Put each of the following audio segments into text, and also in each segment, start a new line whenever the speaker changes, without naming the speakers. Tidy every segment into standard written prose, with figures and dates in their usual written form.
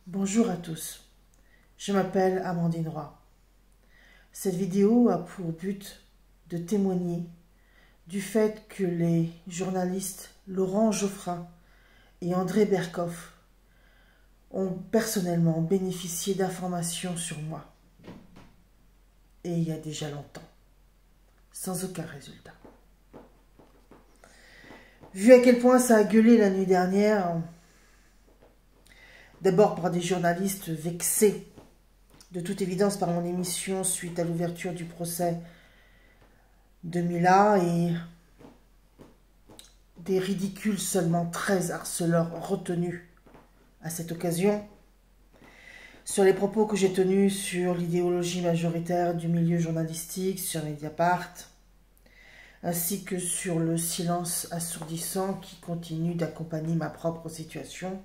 Bonjour à tous, je m'appelle Amandine Roy. Cette vidéo a pour but de témoigner du fait que les journalistes Laurent Geoffrin et André Berkoff ont personnellement bénéficié d'informations sur moi. Et il y a déjà longtemps, sans aucun résultat. Vu à quel point ça a gueulé la nuit dernière, d'abord par des journalistes vexés, de toute évidence par mon émission suite à l'ouverture du procès de Mila et des ridicules seulement 13 harceleurs retenus à cette occasion, sur les propos que j'ai tenus sur l'idéologie majoritaire du milieu journalistique, sur Mediapart, ainsi que sur le silence assourdissant qui continue d'accompagner ma propre situation.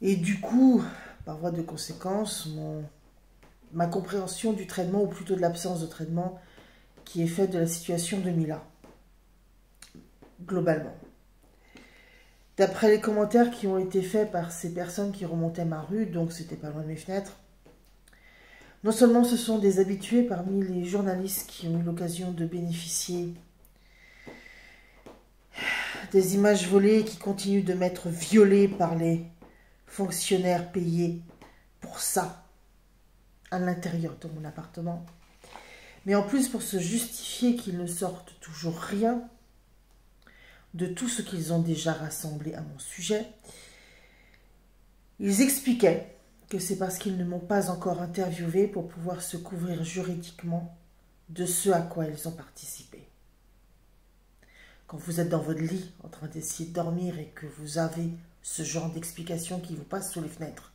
Et du coup, par voie de conséquence, ma compréhension du traitement, ou plutôt de l'absence de traitement, qui est faite de la situation de Mila, globalement. D'après les commentaires qui ont été faits par ces personnes qui remontaient ma rue, donc c'était pas loin de mes fenêtres, non seulement ce sont des habitués parmi les journalistes qui ont eu l'occasion de bénéficier des images volées qui continuent de m'être violées par les fonctionnaires payés pour ça, à l'intérieur de mon appartement, mais en plus pour se justifier qu'ils ne sortent toujours rien de tout ce qu'ils ont déjà rassemblé à mon sujet. Ils expliquaient que c'est parce qu'ils ne m'ont pas encore interviewé pour pouvoir se couvrir juridiquement de ce à quoi ils ont participé. Quand vous êtes dans votre lit en train d'essayer de dormir et que vous avez ce genre d'explications qui vous passent sous les fenêtres,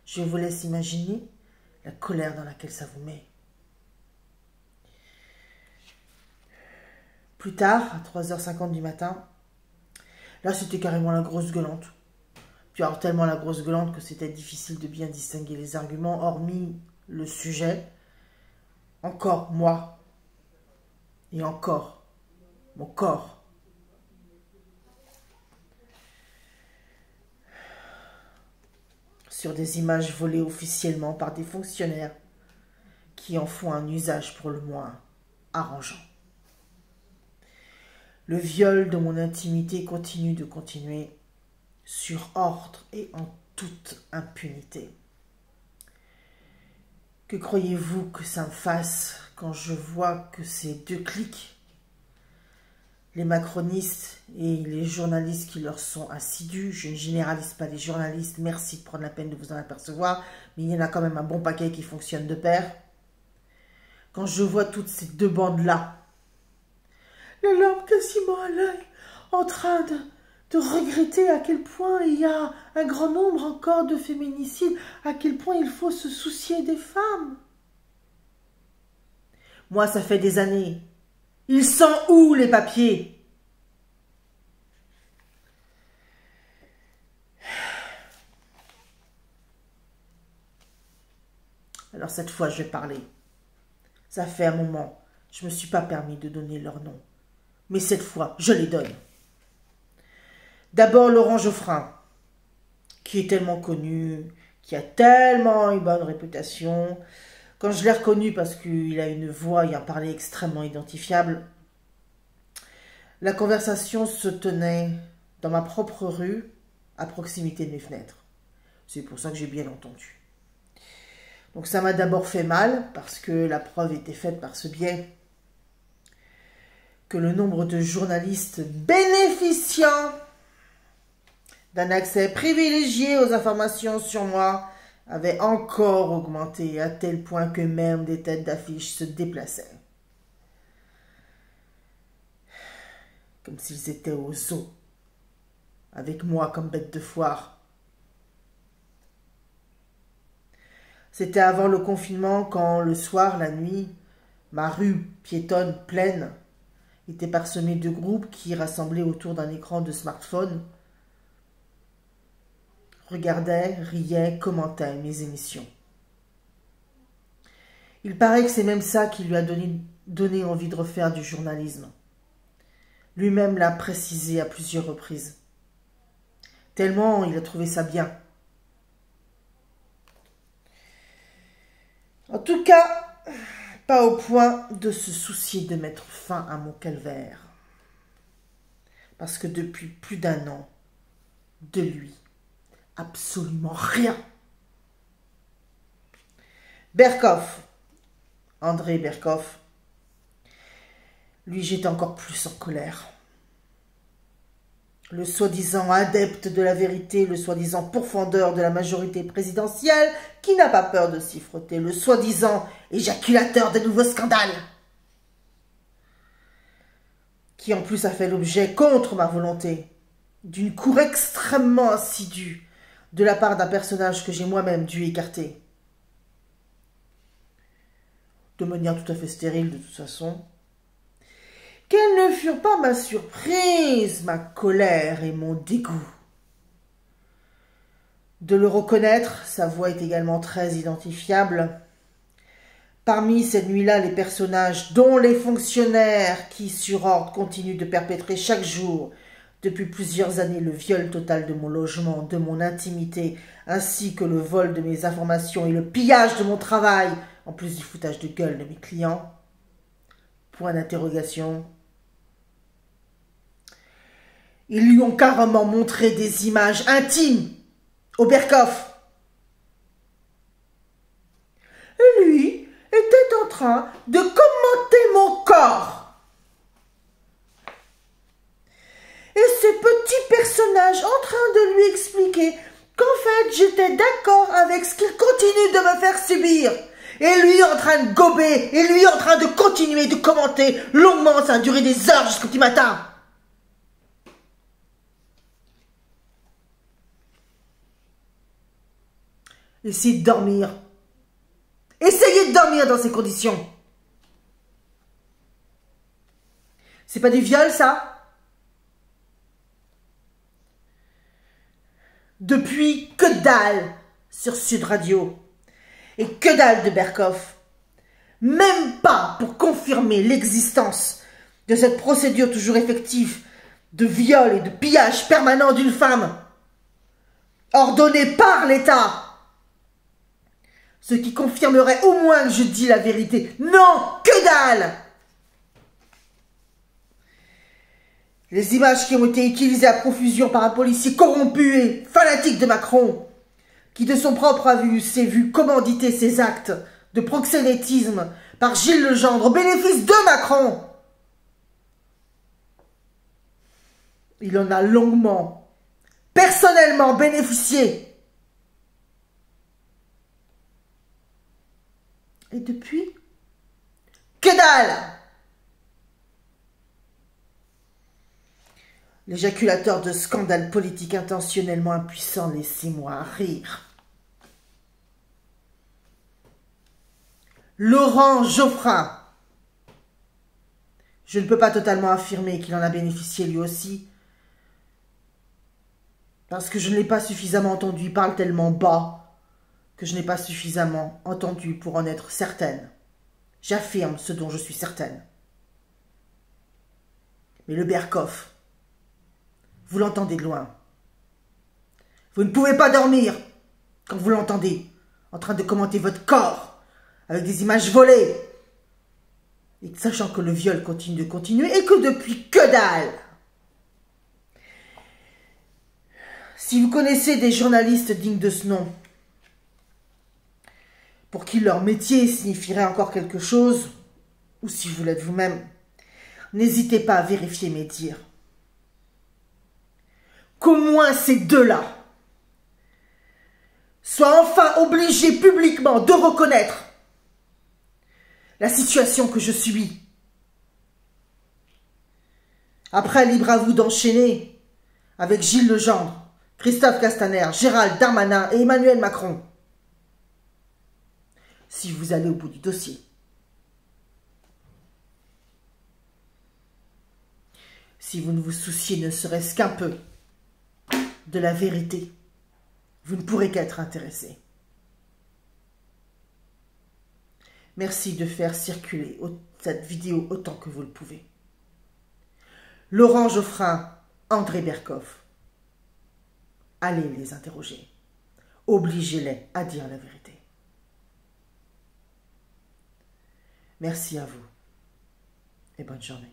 je vous laisse imaginer la colère dans laquelle ça vous met. Plus tard, à 3h50 du matin, là c'était carrément la grosse gueulante. Puis alors tellement la grosse gueulante que c'était difficile de bien distinguer les arguments, hormis le sujet. Encore moi, et encore mon corps. Sur des images volées officiellement par des fonctionnaires qui en font un usage pour le moins arrangeant. Le viol de mon intimité continue de continuer sur ordre et en toute impunité. Que croyez-vous que ça me fasse quand je vois que ces deux cliques, les macronistes et les journalistes qui leur sont assidus, je ne généralise pas les journalistes, merci de prendre la peine de vous en apercevoir, mais il y en a quand même un bon paquet qui fonctionne de pair. Quand je vois toutes ces deux bandes-là, les larmes quasiment à l'œil, en train de regretter à quel point il y a un grand nombre encore de féminicides, à quel point il faut se soucier des femmes. Moi, ça fait des années. Ils sont où, les papiers? Alors cette fois, je vais parler. Ça fait un moment, je ne me suis pas permis de donner leur nom. Mais cette fois, je les donne. D'abord, Laurent Geoffrin, qui est tellement connu, qui a tellement une bonne réputation. Quand je l'ai reconnu parce qu'il a une voix et un parler extrêmement identifiable, la conversation se tenait dans ma propre rue, à proximité de mes fenêtres. C'est pour ça que j'ai bien entendu. Donc ça m'a d'abord fait mal, parce que la preuve était faite par ce biais, que le nombre de journalistes bénéficiant d'un accès privilégié aux informations sur moi avait encore augmenté à tel point que même des têtes d'affiche se déplaçaient. Comme s'ils étaient au zoo, avec moi comme bête de foire. C'était avant le confinement quand, le soir, la nuit, ma rue piétonne pleine était parsemée de groupes qui, rassemblés autour d'un écran de smartphone, regardaient, riaient, commentaient mes émissions. Il paraît que c'est même ça qui lui a donné envie de refaire du journalisme. Lui-même l'a précisé à plusieurs reprises. Tellement il a trouvé ça bien. En tout cas, pas au point de se soucier de mettre fin à mon calvaire. Parce que depuis plus d'1 an, de lui, absolument rien. Berkoff, André Berkoff, lui j'étais encore plus en colère. Le soi-disant adepte de la vérité, le soi-disant pourfendeur de la majorité présidentielle, qui n'a pas peur de s'y frotter, le soi-disant éjaculateur de nouveaux scandales, qui en plus a fait l'objet, contre ma volonté, d'une cour extrêmement assidue de la part d'un personnage que j'ai moi-même dû écarter. De manière tout à fait stérile de toute façon. Quelles ne furent pas ma surprise, ma colère et mon dégoût. De le reconnaître, sa voix est également très identifiable. Parmi ces nuits-là, les personnages, dont les fonctionnaires qui, sur ordre, continuent de perpétrer chaque jour, depuis plusieurs années, le viol total de mon logement, de mon intimité, ainsi que le vol de mes informations et le pillage de mon travail, en plus du foutage de gueule de mes clients. Point d'interrogation. Ils lui ont carrément montré des images intimes au Berkoff. Et lui était en train de commenter mon corps. Et ce petit personnage en train de lui expliquer qu'en fait j'étais d'accord avec ce qu'il continue de me faire subir. Et lui en train de gober, et lui en train de continuer de commenter longuement, ça a duré des heures jusqu'au petit matin. Essayez de dormir. Essayez de dormir dans ces conditions. C'est pas du viol, ça? Depuis, que dalle sur Sud Radio. Et que dalle de Berkoff. Même pas pour confirmer l'existence de cette procédure toujours effective de viol et de pillage permanent d'une femme, ordonnée par l'État. Ce qui confirmerait au moins que je dis la vérité. Non, que dalle! Les images qui ont été utilisées à profusion par un policier corrompu et fanatique de Macron, qui de son propre avis s'est vu commanditer ses actes de proxénétisme par Gilles Legendre au bénéfice de Macron. Il en a longuement, personnellement bénéficié. Et depuis, que dalle! L'éjaculateur de scandales politiques intentionnellement impuissants, laissez-moi rire. Laurent Geoffrin. Je ne peux pas totalement affirmer qu'il en a bénéficié lui aussi, parce que je ne l'ai pas suffisamment entendu. Il parle tellement bas que je n'ai pas suffisamment entendu pour en être certaine. J'affirme ce dont je suis certaine. Mais le Berkoff, vous l'entendez de loin. Vous ne pouvez pas dormir quand vous l'entendez en train de commenter votre corps avec des images volées. Et sachant que le viol continue de continuer et que depuis, que dalle! Si vous connaissez des journalistes dignes de ce nom, pour qui leur métier signifierait encore quelque chose, ou si vous l'êtes vous-même, n'hésitez pas à vérifier mes dires. Qu'au moins ces deux-là soient enfin obligés publiquement de reconnaître la situation que je subis. Après, libre à vous d'enchaîner avec Gilles Legendre, Christophe Castaner, Gérald Darmanin et Emmanuel Macron. Si vous allez au bout du dossier. Si vous ne vous souciez ne serait-ce qu'un peu de la vérité, vous ne pourrez qu'être intéressé. Merci de faire circuler cette vidéo autant que vous le pouvez. Laurent Geoffrin, André Berkoff. allez les interroger. Obligez-les à dire la vérité. Merci à vous et bonne journée.